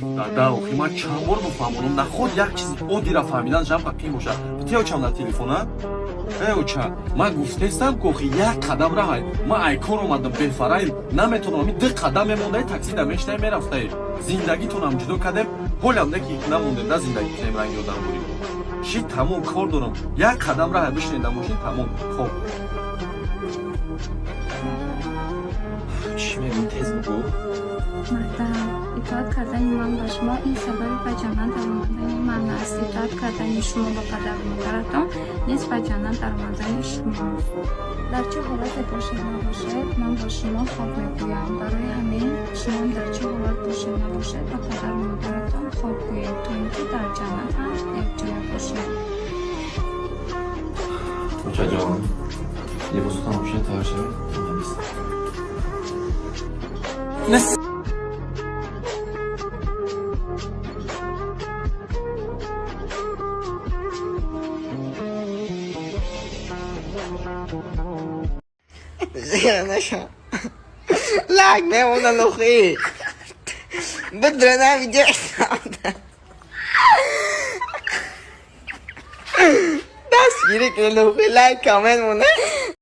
Да, охи ман чанд бор мефаҳмонам наход як чизи оддира фаҳмидан жам қим бошад. Битиёчам на телефона. Эуча, ман гуфтестам ки охи як қадам раҳай. Ман айкор омадам бефараил, наметонам ин 2 қадам мемондаи таксида мештай мерафтаи. Зиндагитонам ҷудо кардем, ҳолам ки намондем да зиндагӣ кунем ранги одам бурӣ. Ши тамом кор дорам. Як қадам раҳай бишинем дар мошин тамом. Хоб. Чӣ мегӯй тез бигӯ? Маҳтарам, итоат кардани ман ба шумо ин сабаби ба ҷаннат даромадани ман аст. Итоат кардани шумо ба падару модаратон нест ба ҷаннат даромадани шумост. дар чӣ ҳолате бошед набошед, ман ба шумо хоб мегӯям. барои ҳамин шумо дар чӣ ҳолат бошед набошед ба падару модаратон хоб гӯед, то ин ки дар ҷаннат ҳам якҷоя бошед. Очаҷон, либосотон ошен тайёр шавед. Наша. Лайк мемонан охи. Бидра видео. Дастгирӣ кунед охи, лайк комент монед.